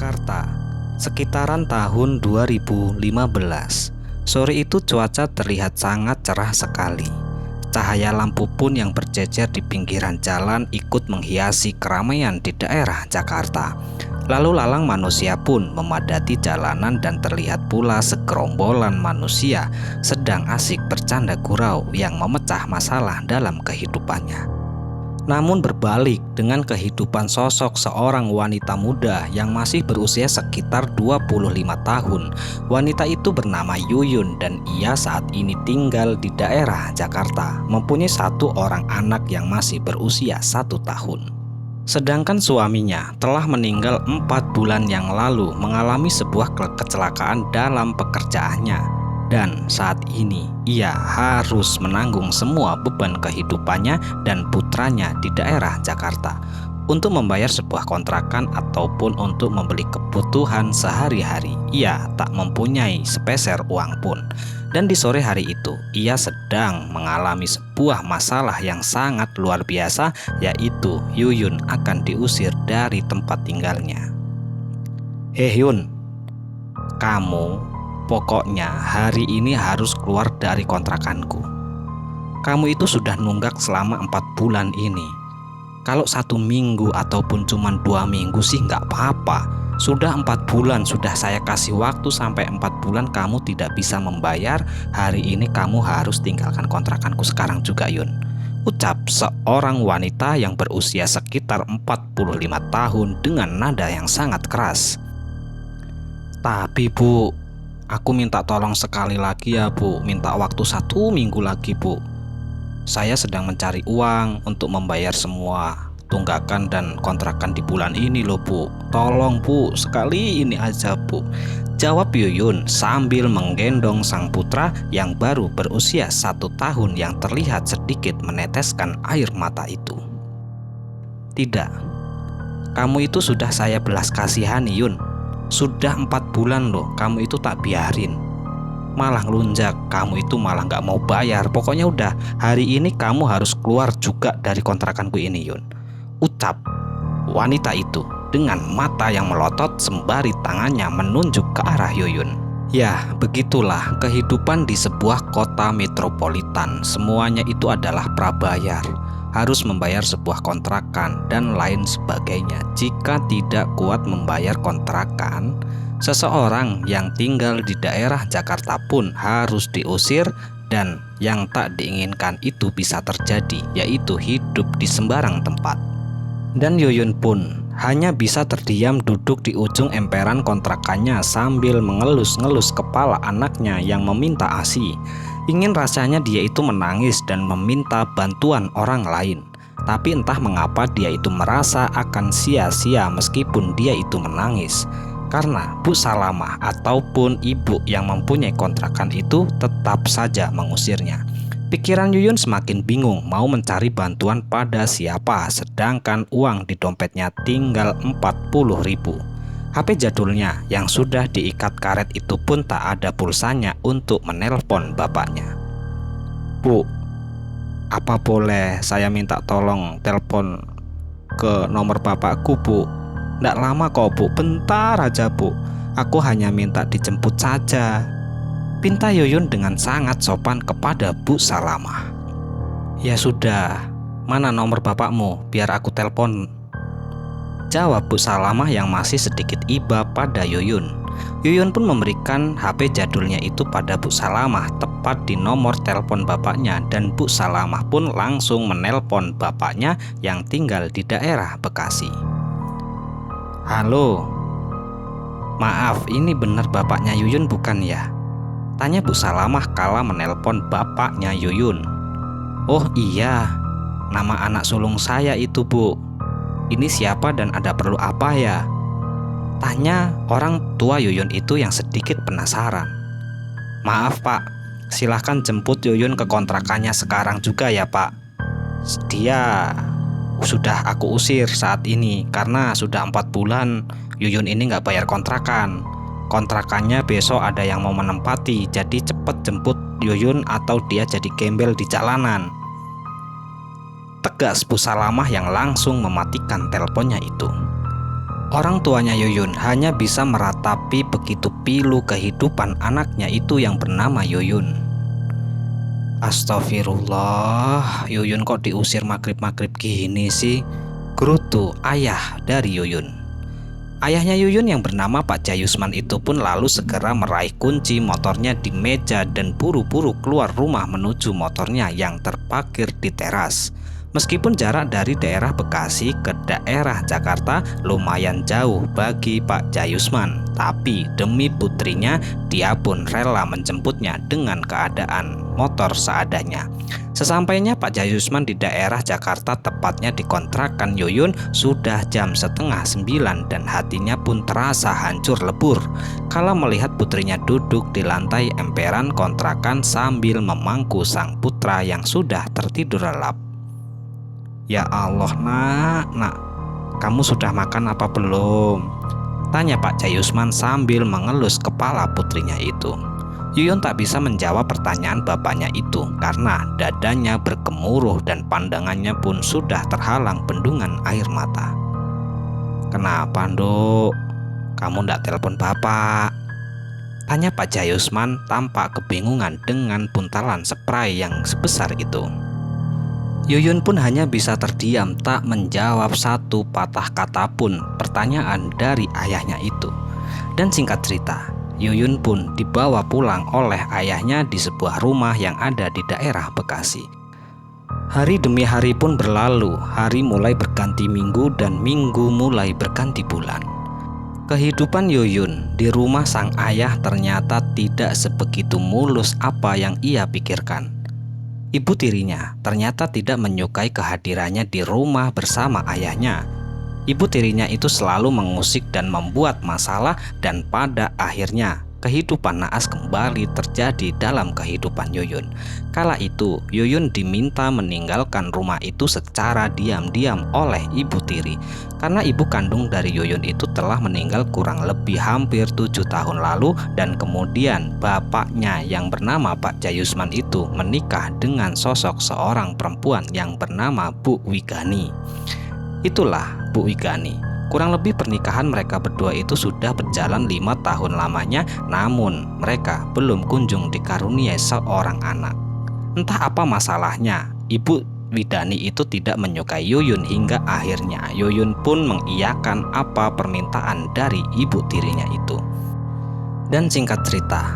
Jakarta, sekitaran tahun 2015. Sore itu cuaca terlihat sangat cerah sekali. Cahaya lampu pun yang berjejer di pinggiran jalan ikut menghiasi keramaian di daerah Jakarta. Lalu lalang manusia pun memadati jalanan dan terlihat pula segerombolan manusia sedang asik bercanda gurau yang memecah masalah dalam kehidupannya. Namun berbalik dengan kehidupan sosok seorang wanita muda yang masih berusia sekitar 25 tahun. Wanita itu bernama Yuyun dan ia saat ini tinggal di daerah Jakarta, mempunyai satu orang anak yang masih berusia 1 tahun. Sedangkan suaminya telah meninggal 4 bulan yang lalu mengalami sebuah kecelakaan dalam pekerjaannya. Dan saat ini ia harus menanggung semua beban kehidupannya dan putranya di daerah Jakarta untuk membayar sebuah kontrakan ataupun untuk membeli kebutuhan sehari-hari. Ia tak mempunyai sepeser uang pun. Dan di sore hari itu ia sedang mengalami sebuah masalah yang sangat luar biasa, yaitu Yuyun akan diusir dari tempat tinggalnya. Hei Yun, kamu pokoknya hari ini harus keluar dari kontrakanku. Kamu itu sudah nunggak selama 4 bulan ini. Kalau 1 minggu ataupun cuma 2 minggu sih nggak apa-apa. Sudah 4 bulan sudah saya kasih waktu sampai 4 bulan kamu tidak bisa membayar. Hari ini kamu harus tinggalkan kontrakanku sekarang juga Yun. Ucap seorang wanita yang berusia sekitar 45 tahun dengan nada yang sangat keras. Tapi Bu, aku minta tolong sekali lagi ya Bu, minta waktu 1 minggu lagi Bu. Saya sedang mencari uang untuk membayar semua tunggakan dan kontrakan di bulan ini loh Bu. Tolong Bu, sekali ini aja Bu, jawab Yuyun sambil menggendong sang putra yang baru berusia 1 tahun yang terlihat sedikit meneteskan air mata itu. Tidak, kamu itu sudah saya belas kasihani Yun. Sudah 4 bulan loh kamu itu tak biarin, malah ngelunjak. Kamu itu malah gak mau bayar. Pokoknya udah, hari ini kamu harus keluar juga dari kontrakanku ini Yun, ucap wanita itu dengan mata yang melotot sembari tangannya menunjuk ke arah Yuyun. Ya, begitulah kehidupan di sebuah kota metropolitan. Semuanya itu adalah prabayar, harus membayar sebuah kontrakan dan lain sebagainya. Jika tidak kuat membayar kontrakan, seseorang yang tinggal di daerah Jakarta pun harus diusir. Dan yang tak diinginkan itu bisa terjadi, yaitu hidup di sembarang tempat. Dan Yuyun pun hanya bisa terdiam duduk di ujung emperan kontrakannya sambil mengelus-ngelus kepala anaknya yang meminta ASI. Ingin rasanya dia itu menangis dan meminta bantuan orang lain. Tapi entah mengapa dia itu merasa akan sia-sia meskipun dia itu menangis. Karena Bu Salamah ataupun ibu yang mempunyai kontrakan itu tetap saja mengusirnya. Pikiran Yuyun semakin bingung mau mencari bantuan pada siapa, sedangkan uang di dompetnya tinggal 40.000. HP jadulnya yang sudah diikat karet itu pun tak ada pulsanya untuk menelpon bapaknya. Bu, apa boleh saya minta tolong telepon ke nomor bapakku Bu? Nggak lama kok Bu, bentar aja Bu, aku hanya minta dijemput saja, pinta Yuyun dengan sangat sopan kepada Bu Salamah. Ya sudah, mana nomor bapakmu biar aku telepon, jawab Bu Salamah yang masih sedikit iba pada Yuyun. Yuyun pun memberikan HP jadulnya itu pada Bu Salamah tepat di nomor telepon bapaknya, dan Bu Salamah pun langsung menelpon bapaknya yang tinggal di daerah Bekasi. Halo, maaf, ini benar bapaknya Yuyun bukan ya? Tanya Bu Salamah kala menelpon bapaknya Yuyun. Oh iya, nama anak sulung saya itu Bu. Ini siapa dan ada perlu apa ya? Tanya orang tua Yuyun itu yang sedikit penasaran. Maaf Pak, silahkan jemput Yuyun ke kontrakannya sekarang juga ya Pak. Dia sudah aku usir saat ini karena sudah 4 bulan Yuyun ini nggak bayar kontrakan. Kontrakannya besok ada yang mau menempati, jadi cepet jemput Yuyun atau dia jadi gembel di jalanan, tegas Bu Salamah yang langsung mematikan teleponnya itu. Orang tuanya Yuyun hanya bisa meratapi begitu pilu kehidupan anaknya itu yang bernama Yuyun. Astagfirullah, Yuyun kok diusir maghrib-maghrib gini sih? Gerutu ayah dari Yuyun. Ayahnya Yuyun yang bernama Pak Jayusman itu pun lalu segera meraih kunci motornya di meja dan buru-buru keluar rumah menuju motornya yang terparkir di teras. Meskipun jarak dari daerah Bekasi ke daerah Jakarta lumayan jauh bagi Pak Jayusman, tapi demi putrinya dia pun rela menjemputnya dengan keadaan motor seadanya. Sesampainya Pak Jayusman di daerah Jakarta, tepatnya di kontrakan Yuyun, sudah jam 8:30 dan hatinya pun terasa hancur lebur kala melihat putrinya duduk di lantai emperan kontrakan sambil memangku sang putra yang sudah tertidur lelap. "Ya Allah nak, kamu sudah makan apa belum?" tanya Pak Jayusman sambil mengelus kepala putrinya itu. Yuyun tak bisa menjawab pertanyaan bapaknya itu karena dadanya bergemuruh dan pandangannya pun sudah terhalang bendungan air mata. "Kenapa, Nduk? Kamu ndak telepon bapak?" tanya Pak Jayusman tampak kebingungan dengan buntalan spray yang sebesar itu. Yuyun pun hanya bisa terdiam tak menjawab satu patah kata pun pertanyaan dari ayahnya itu. Dan singkat cerita, Yuyun pun dibawa pulang oleh ayahnya di sebuah rumah yang ada di daerah Bekasi. Hari demi hari pun berlalu, hari mulai berganti minggu dan minggu mulai berganti bulan. Kehidupan Yuyun di rumah sang ayah ternyata tidak sebegitu mulus apa yang ia pikirkan. Ibu tirinya ternyata tidak menyukai kehadirannya di rumah bersama ayahnya. Ibu tirinya itu selalu mengusik dan membuat masalah, dan pada akhirnya kehidupan naas kembali terjadi dalam kehidupan Yuyun. Kala itu Yuyun diminta meninggalkan rumah itu secara diam-diam oleh ibu tiri karena ibu kandung dari Yuyun itu telah meninggal kurang lebih hampir 7 tahun lalu, dan kemudian bapaknya yang bernama Pak Jayusman itu menikah dengan sosok seorang perempuan yang bernama Bu Wigani. Itulah Bu Wigani. Kurang lebih pernikahan mereka berdua itu sudah berjalan 5 tahun lamanya, namun mereka belum kunjung dikaruniai seorang anak. Entah apa masalahnya, Ibu Widani itu tidak menyukai Yuyun hingga akhirnya Yuyun pun mengiyakan apa permintaan dari ibu tirinya itu. Dan singkat cerita,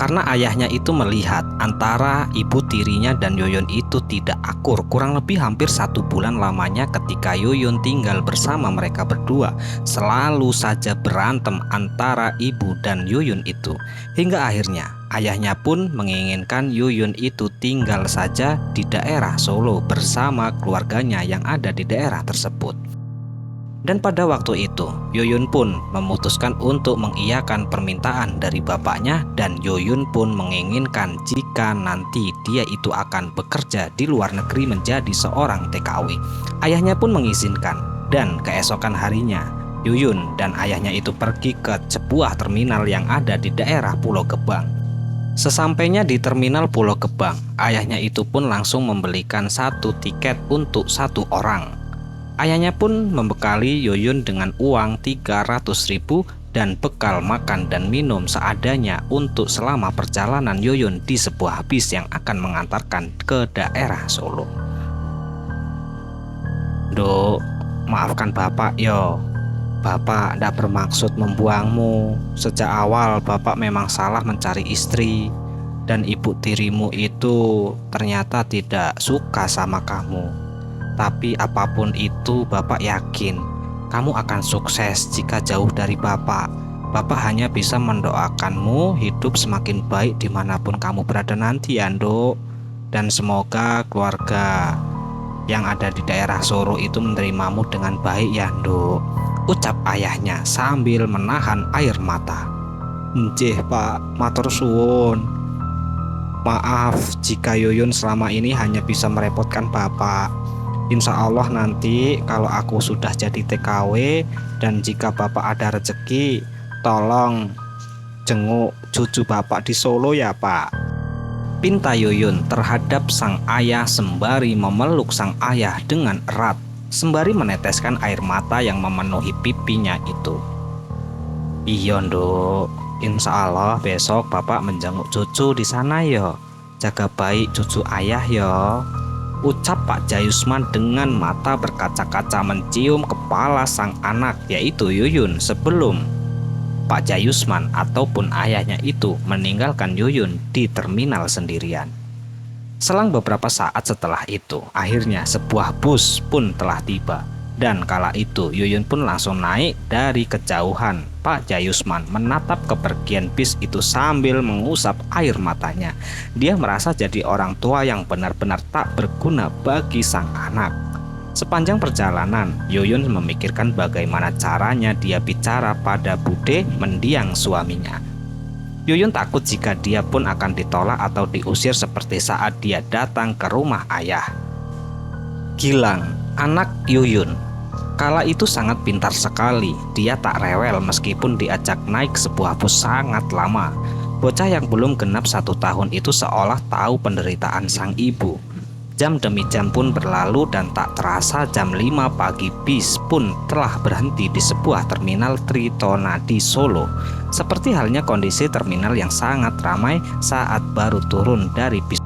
karena ayahnya itu melihat antara ibu tirinya dan Yuyun itu tidak akur kurang lebih hampir 1 bulan lamanya ketika Yuyun tinggal bersama mereka berdua, selalu saja berantem antara ibu dan Yuyun itu. Hingga akhirnya ayahnya pun menginginkan Yuyun itu tinggal saja di daerah Solo bersama keluarganya yang ada di daerah tersebut. Dan pada waktu itu Yuyun pun memutuskan untuk mengiyakan permintaan dari bapaknya, dan Yuyun pun menginginkan jika nanti dia itu akan bekerja di luar negeri menjadi seorang TKW. Ayahnya pun mengizinkan, dan keesokan harinya Yuyun dan ayahnya itu pergi ke sebuah terminal yang ada di daerah Pulau Gebang. Sesampainya di terminal Pulau Gebang, ayahnya itu pun langsung membelikan 1 tiket untuk 1 orang. Ayahnya pun membekali Yuyun dengan uang 300.000 dan bekal makan dan minum seadanya untuk selama perjalanan Yuyun di sebuah bis yang akan mengantarkan ke daerah Solo. "Duk, maafkan bapak yo. Bapak tidak bermaksud membuangmu. Sejak awal bapak memang salah mencari istri, dan ibu tirimu itu ternyata tidak suka sama kamu. Tapi apapun itu, Bapak yakin kamu akan sukses jika jauh dari Bapak. Bapak hanya bisa mendoakanmu hidup semakin baik dimanapun kamu berada nanti ya, Nduk. Dan semoga keluarga yang ada di daerah Soro itu menerimamu dengan baik ya, Nduk," ucap ayahnya sambil menahan air mata. "Nggih Pak, matur suwun. Maaf jika Yuyun selama ini hanya bisa merepotkan Bapak. Insya Allah nanti kalau aku sudah jadi TKW dan jika Bapak ada rezeki, tolong jenguk cucu Bapak di Solo ya Pak," pinta Yuyun terhadap sang ayah sembari memeluk sang ayah dengan erat. sembari meneteskan air mata yang memenuhi pipinya itu. "Iya, Nduk. Insya Allah besok Bapak menjenguk cucu di sana ya. Jaga baik cucu ayah ya," ucap Pak Jayusman dengan mata berkaca-kaca mencium kepala sang anak, yaitu Yuyun, sebelum Pak Jayusman ataupun ayahnya itu meninggalkan Yuyun di terminal sendirian. Selang beberapa saat setelah itu, akhirnya sebuah bus pun telah tiba. Dan kala itu Yuyun pun langsung naik dari kejauhan. Pak Jayusman menatap kepergian bis itu sambil mengusap air matanya. Dia merasa jadi orang tua yang benar-benar tak berguna bagi sang anak. Sepanjang perjalanan, Yuyun memikirkan bagaimana caranya dia bicara pada Bude mendiang suaminya. Yuyun takut jika dia pun akan ditolak atau diusir seperti saat dia datang ke rumah ayah. Gilang, anak Yuyun, kala itu sangat pintar sekali. Dia tak rewel meskipun diajak naik sebuah bus sangat lama. Bocah yang belum genap 1 tahun itu seolah tahu penderitaan sang ibu. Jam demi jam pun berlalu dan tak terasa jam 5 pagi bis pun telah berhenti di sebuah terminal Tritona di Solo. Seperti halnya kondisi terminal yang sangat ramai saat baru turun dari bis.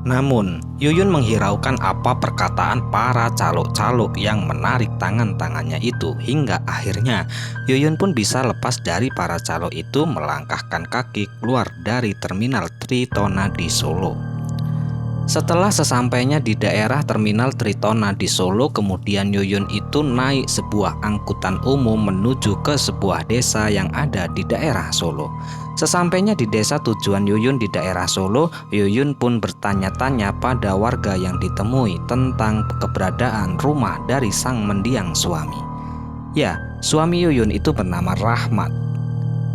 Namun, Yuyun menghiraukan apa perkataan para calo-calo yang menarik tangan-tangannya itu, hingga akhirnya Yuyun pun bisa lepas dari para calo itu melangkahkan kaki keluar dari terminal Tritona di Solo. Setelah sesampainya di daerah terminal Tritona di Solo, kemudian Yuyun itu naik sebuah angkutan umum menuju ke sebuah desa yang ada di daerah Solo. Sesampainya di desa tujuan Yuyun di daerah Solo, Yuyun pun bertanya-tanya pada warga yang ditemui tentang keberadaan rumah dari sang mendiang suami. Ya, suami Yuyun itu bernama Rahmat.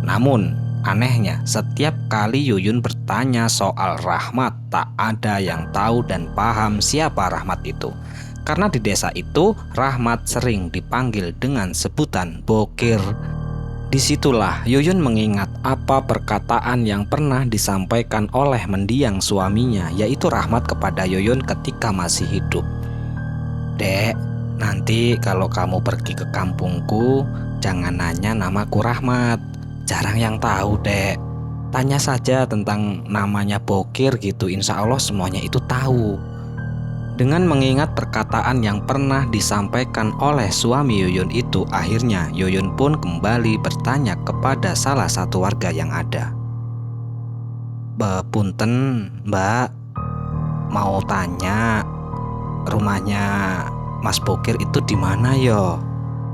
Namun, anehnya, setiap kali Yuyun bertanya soal Rahmat, tak ada yang tahu dan paham siapa Rahmat itu. Karena di desa itu, Rahmat sering dipanggil dengan sebutan Bokir. Disitulah Yuyun mengingat apa perkataan yang pernah disampaikan oleh mendiang suaminya, yaitu Rahmat kepada Yuyun ketika masih hidup. "Dek, nanti kalau kamu pergi ke kampungku, jangan nanya namaku Rahmat. Jarang yang tahu, Dek. Tanya saja tentang namanya Bokir gitu, insya Allah semuanya itu tahu." Dengan mengingat perkataan yang pernah disampaikan oleh suami Yuyun itu, akhirnya Yuyun pun kembali bertanya kepada salah satu warga yang ada. "Punten, Mbak, mau tanya rumahnya Mas Bokir itu di mana yo?"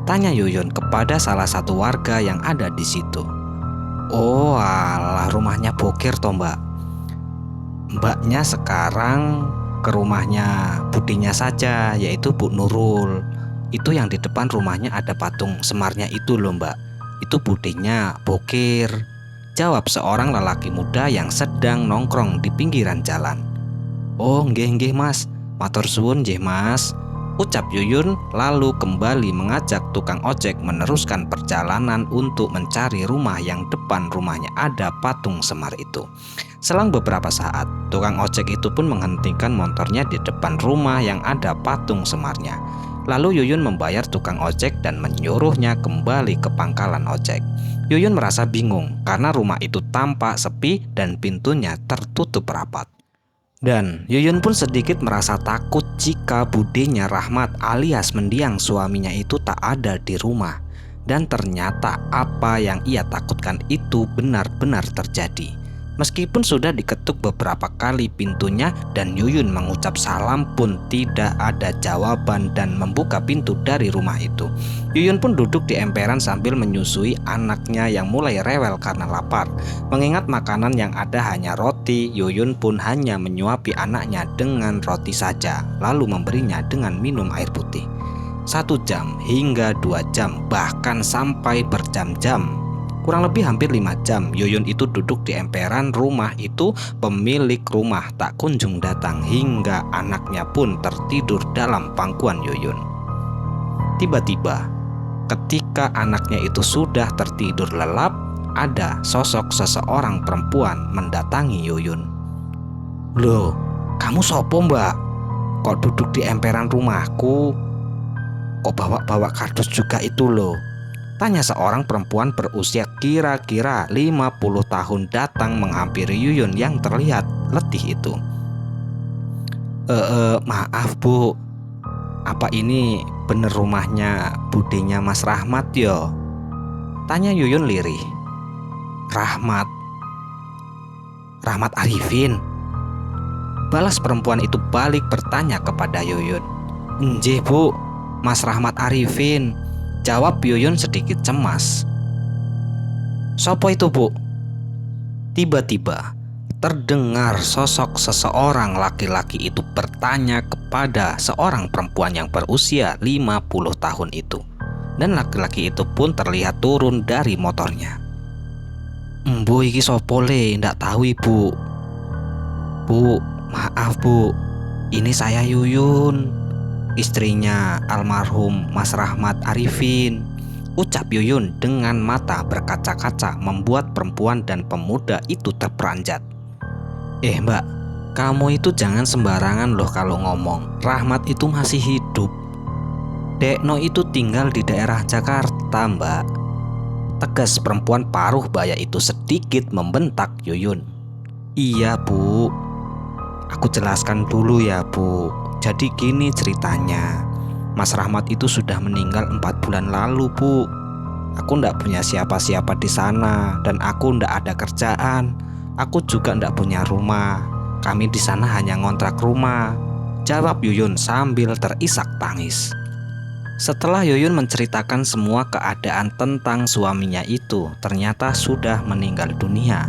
tanya Yuyun kepada salah satu warga yang ada di situ. "Oh alah, rumahnya Bokir toh, Mbak. Mbaknya sekarang ke rumahnya budinya saja, yaitu Bu Nurul. Itu yang di depan rumahnya ada patung Semarnya itu loh, Mbak. Itu budinya Bokir," jawab seorang lelaki muda yang sedang nongkrong di pinggiran jalan. "Oh nggih Mas, matur suwun nggih Mas," ucap Yuyun lalu kembali mengajak tukang ojek meneruskan perjalanan untuk mencari rumah yang depan rumahnya ada patung Semar itu. Selang beberapa saat, tukang ojek itu pun menghentikan motornya di depan rumah yang ada patung Semarnya. Lalu Yuyun membayar tukang ojek dan menyuruhnya kembali ke pangkalan ojek. Yuyun merasa bingung karena rumah itu tampak sepi dan pintunya tertutup rapat. Dan Yuyun pun sedikit merasa takut jika budenya Rahmat alias mendiang suaminya itu tak ada di rumah. Dan ternyata apa yang ia takutkan itu benar-benar terjadi. Meskipun sudah diketuk beberapa kali pintunya dan Yuyun mengucap salam pun tidak ada jawaban dan membuka pintu dari rumah itu. Yuyun pun duduk di emperan sambil menyusui anaknya yang mulai rewel karena lapar. Mengingat makanan yang ada hanya roti, Yuyun pun hanya menyuapi anaknya dengan roti saja, lalu memberinya dengan minum air putih. 1 jam hingga 2 jam, bahkan sampai berjam-jam. Kurang lebih hampir 5 jam Yuyun itu duduk di emperan rumah itu. Pemilik rumah tak kunjung datang hingga anaknya pun tertidur dalam pangkuan Yuyun. Tiba-tiba ketika anaknya itu sudah tertidur lelap, ada sosok seseorang perempuan mendatangi Yuyun. "Loh, kamu sopo, Mbak? Kok duduk di emperan rumahku?" Kok bawa-bawa kardus juga itu loh? Tanya seorang perempuan berusia kira-kira 50 tahun datang menghampiri Yuyun yang terlihat letih itu. Maaf Bu, apa ini bener rumahnya budenya Mas Rahmat yo? Tanya Yuyun lirih. Rahmat Arifin? Balas perempuan itu balik bertanya kepada Yuyun. Nggih Bu, Mas Rahmat Arifin, jawab Yuyun sedikit cemas. Sopo itu Bu? Tiba-tiba terdengar sosok seseorang laki-laki itu bertanya kepada seorang perempuan yang berusia 50 tahun itu. Dan laki-laki itu pun terlihat turun dari motornya. Mbo iki sopo le, ndak tahu Ibu. Bu, maaf Bu, ini saya Yuyun, istrinya almarhum Mas Rahmat Arifin, ucap Yuyun dengan mata berkaca-kaca membuat perempuan dan pemuda itu terperanjat. Mbak, kamu itu jangan sembarangan loh kalau ngomong. Rahmat itu masih hidup. Dekno itu tinggal di daerah Jakarta, Mbak. Tegas perempuan paruh baya itu sedikit membentak Yuyun. Iya Bu, aku jelaskan dulu ya Bu. Jadi gini ceritanya, Mas Rahmat itu sudah meninggal 4 bulan lalu Bu. Aku ndak punya siapa-siapa di sana dan aku ndak ada kerjaan. Aku juga ndak punya rumah. Kami di sana hanya ngontrak rumah, jawab Yuyun sambil terisak tangis. Setelah Yuyun menceritakan semua keadaan tentang suaminya itu, ternyata sudah meninggal dunia.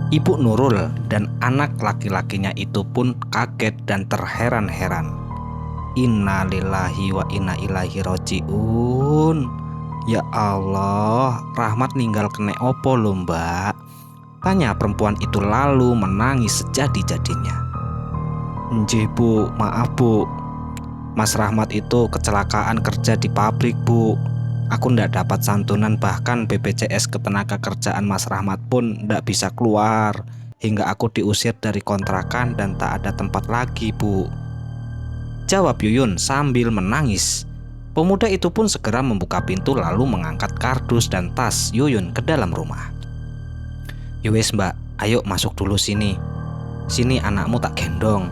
Ibu Nurul dan anak laki-lakinya itu pun kaget dan terheran-heran. Innalillahi wa inna ilaihi roji'un. Ya Allah, Rahmat ninggal kena opo lho Mbak? Tanya perempuan itu lalu menangis sejadi-jadinya. Nggih Bu, maaf Bu. Mas Rahmat itu kecelakaan kerja di pabrik Bu. Aku ndak dapat santunan, bahkan BPJS Ketenagakerjaan Mas Rahmat pun ndak bisa keluar. Hingga aku diusir dari kontrakan dan tak ada tempat lagi Bu, jawab Yuyun sambil menangis. Pemuda itu pun segera membuka pintu lalu mengangkat kardus dan tas Yuyun ke dalam rumah. Yowes Mbak, ayo masuk dulu sini. Sini anakmu tak gendong,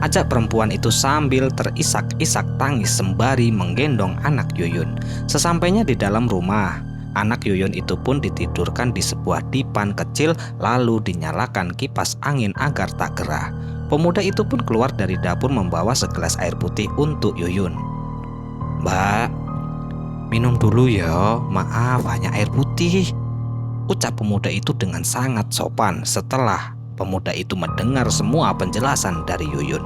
ajak perempuan itu sambil terisak-isak tangis sembari menggendong anak Yuyun. Sesampainya di dalam rumah, anak Yuyun itu pun ditidurkan di sebuah dipan kecil lalu dinyalakan kipas angin agar tak gerah. Pemuda itu pun keluar dari dapur membawa segelas air putih untuk Yuyun. Mbak, minum dulu ya, maaf hanya air putih, ucap pemuda itu dengan sangat sopan setelah pemuda itu mendengar semua penjelasan dari Yuyun.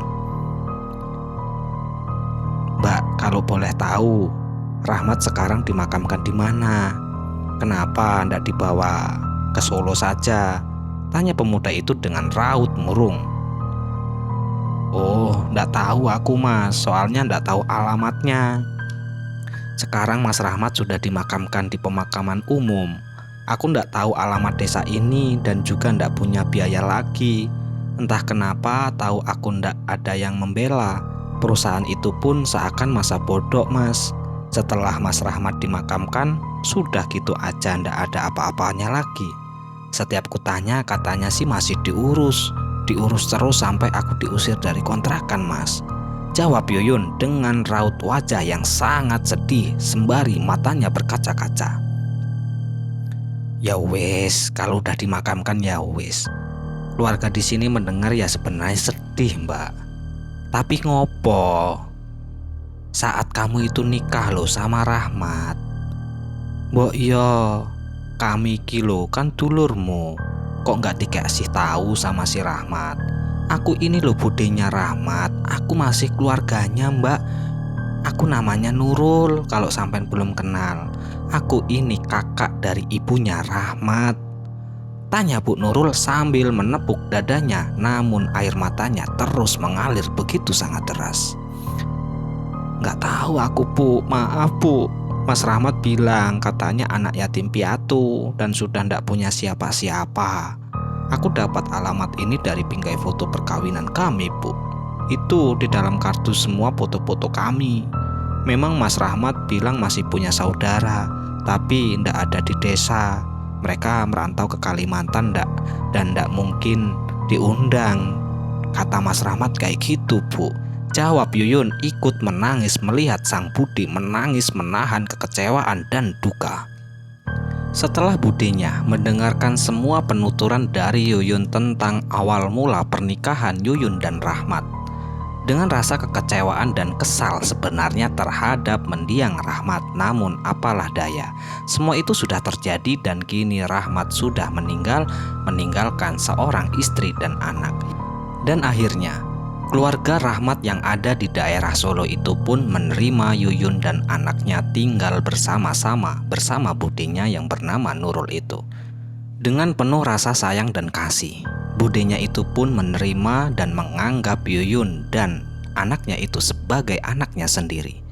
Mbak, kalau boleh tahu, Rahmat sekarang dimakamkan di mana? Kenapa ndak dibawa ke Solo saja? Tanya pemuda itu dengan raut murung. Oh, ndak tahu aku Mas, soalnya ndak tahu alamatnya. Sekarang Mas Rahmat sudah dimakamkan di pemakaman umum. Aku ndak tahu alamat desa ini dan juga ndak punya biaya lagi. Entah kenapa tahu aku ndak ada yang membela. Perusahaan itu pun seakan masa bodoh Mas. Setelah Mas Rahmat dimakamkan, sudah gitu aja ndak ada apa-apanya lagi. Setiap kutanya katanya sih masih diurus terus sampai aku diusir dari kontrakan Mas, jawab Yuyun dengan raut wajah yang sangat sedih sembari matanya berkaca-kaca. Ya wes, kalau udah dimakamkan ya wes. Keluarga di sini mendengar ya sebenarnya sedih Mbak. Tapi ngopo? Saat kamu itu nikah loh sama Rahmat. Mbok yo, kami kilo kan dulurmu. Kok nggak dikasih tahu sama si Rahmat? Aku ini loh budenya Rahmat. Aku masih keluarganya Mbak. Aku namanya Nurul kalau sampean belum kenal. Aku ini kakak dari ibunya Rahmat, tanya Bu Nurul sambil menepuk dadanya, namun air matanya terus mengalir begitu sangat deras. Nggak tahu aku Bu, maaf Bu. Mas Rahmat bilang katanya anak yatim piatu dan sudah ndak punya siapa-siapa. Aku dapat alamat ini dari bingkai foto perkawinan kami Bu. Itu di dalam kardus semua foto-foto kami. Memang Mas Rahmat bilang masih punya saudara, tapi ndak ada di desa. Mereka merantau ke Kalimantan dan ndak mungkin diundang. Kata Mas Rahmat kayak gitu, Bu. Jawab Yuyun ikut menangis melihat sang Budi menangis menahan kekecewaan dan duka. Setelah budinya mendengarkan semua penuturan dari Yuyun tentang awal mula pernikahan Yuyun dan Rahmat, dengan rasa kekecewaan dan kesal sebenarnya terhadap mendiang Rahmat, namun apalah daya, semua itu sudah terjadi dan kini Rahmat sudah meninggalkan seorang istri dan anak. Dan akhirnya keluarga Rahmat yang ada di daerah Solo itu pun menerima Yuyun dan anaknya tinggal bersama-sama bersama budinya yang bernama Nurul itu. Dengan penuh rasa sayang dan kasih, budinya itu pun menerima dan menganggap Yuyun dan anaknya itu sebagai anaknya sendiri.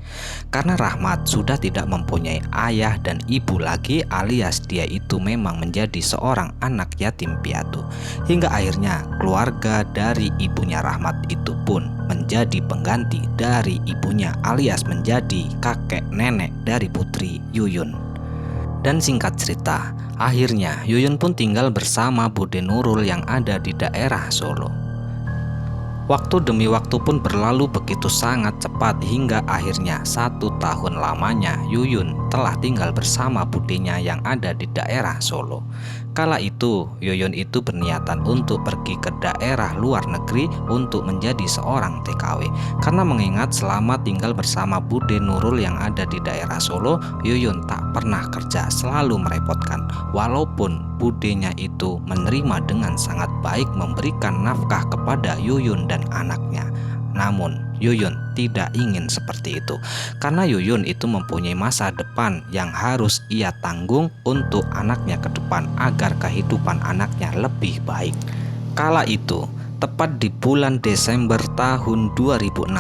Karena Rahmat sudah tidak mempunyai ayah dan ibu lagi, alias dia itu memang menjadi seorang anak yatim piatu. Hingga akhirnya keluarga dari ibunya Rahmat itu pun menjadi pengganti dari ibunya, alias menjadi kakek nenek dari putri Yuyun. Dan singkat cerita, akhirnya Yuyun pun tinggal bersama Bude Nurul yang ada di daerah Solo. Waktu demi waktu pun berlalu begitu sangat cepat hingga akhirnya 1 tahun lamanya Yuyun telah tinggal bersama budinya yang ada di daerah Solo. Kala itu Yuyun itu berniatan untuk pergi ke daerah luar negeri untuk menjadi seorang TKW. Karena mengingat selama tinggal bersama Bude Nurul yang ada di daerah Solo, Yuyun tak pernah kerja, selalu merepotkan. Walaupun budenya itu menerima dengan sangat baik, memberikan nafkah kepada Yuyun dan anaknya, namun Yuyun tidak ingin seperti itu, karena Yuyun itu mempunyai masa depan yang harus ia tanggung untuk anaknya ke depan agar kehidupan anaknya lebih baik. Kala itu tepat di bulan Desember tahun 2016,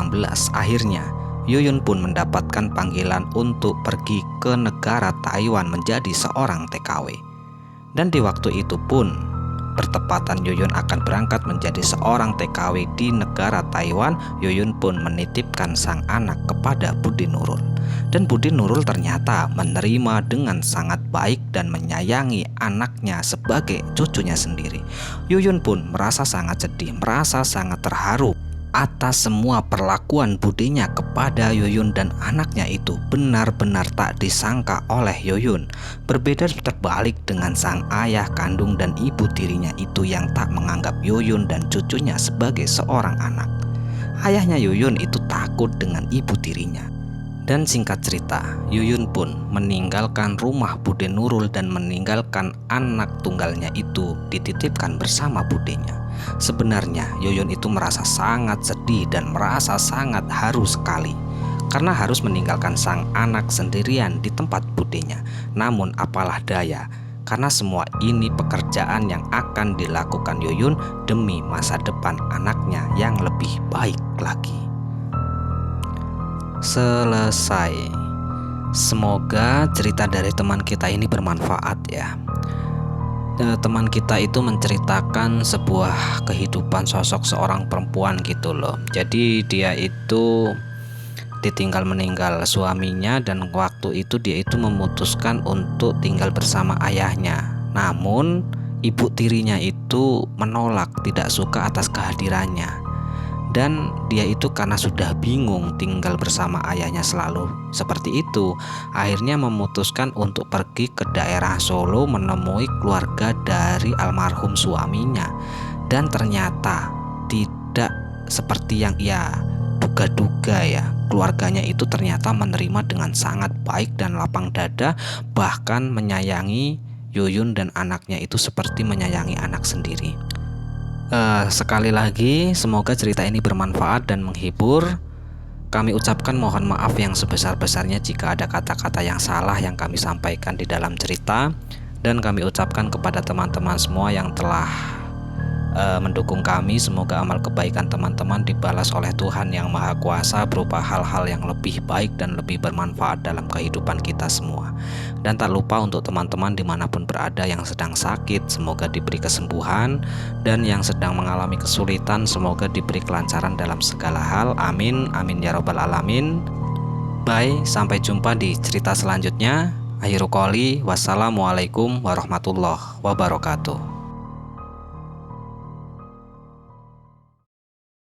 akhirnya Yuyun pun mendapatkan panggilan untuk pergi ke negara Taiwan menjadi seorang TKW. Dan di waktu itu pun bertepatan Yuyun akan berangkat menjadi seorang TKW di negara Taiwan, Yuyun pun menitipkan sang anak kepada Budi Nurul. Dan Budi Nurul ternyata menerima dengan sangat baik dan menyayangi anaknya sebagai cucunya sendiri. Yuyun pun merasa sangat sedih, merasa sangat terharu atas semua perlakuan budinya kepada Yuyun dan anaknya itu benar-benar tak disangka oleh Yuyun. Berbeda terbalik dengan sang ayah kandung dan ibu tirinya itu yang tak menganggap Yuyun dan cucunya sebagai seorang anak. Ayahnya Yuyun itu takut dengan ibu tirinya. Dan singkat cerita, Yuyun pun meninggalkan rumah Bude Nurul dan meninggalkan anak tunggalnya itu dititipkan bersama budenya. Sebenarnya Yuyun itu merasa sangat sedih dan merasa sangat haru sekali karena harus meninggalkan sang anak sendirian di tempat budenya. Namun apalah daya, karena semua ini pekerjaan yang akan dilakukan Yuyun demi masa depan anaknya yang lebih baik lagi. Selesai. Semoga cerita dari teman kita ini bermanfaat ya. Teman kita itu menceritakan sebuah kehidupan sosok seorang perempuan gitu loh. Jadi dia itu ditinggal meninggal suaminya dan waktu itu dia itu memutuskan untuk tinggal bersama ayahnya. Namun ibu tirinya itu menolak, tidak suka atas kehadirannya. Dan dia itu karena sudah bingung tinggal bersama ayahnya selalu seperti itu, akhirnya memutuskan untuk pergi ke daerah Solo menemui keluarga dari almarhum suaminya. Dan ternyata tidak seperti yang ia duga-duga ya. Keluarganya itu ternyata menerima dengan sangat baik dan lapang dada, bahkan menyayangi Yuyun dan anaknya itu seperti menyayangi anak sendiri. Sekali lagi semoga cerita ini bermanfaat dan menghibur. Kami ucapkan mohon maaf yang sebesar-besarnya jika ada kata-kata yang salah yang kami sampaikan di dalam cerita. Dan kami ucapkan kepada teman-teman semua yang telah mendukung kami, semoga amal kebaikan teman-teman dibalas oleh Tuhan Yang Maha Kuasa berupa hal-hal yang lebih baik dan lebih bermanfaat dalam kehidupan kita semua. Dan tak lupa untuk teman-teman dimanapun berada yang sedang sakit, semoga diberi kesembuhan, dan yang sedang mengalami kesulitan semoga diberi kelancaran dalam segala hal. Amin, amin ya robbal alamin. Bye, sampai jumpa di cerita selanjutnya. Akhirul qouli, wassalamualaikum warahmatullahi wabarakatuh.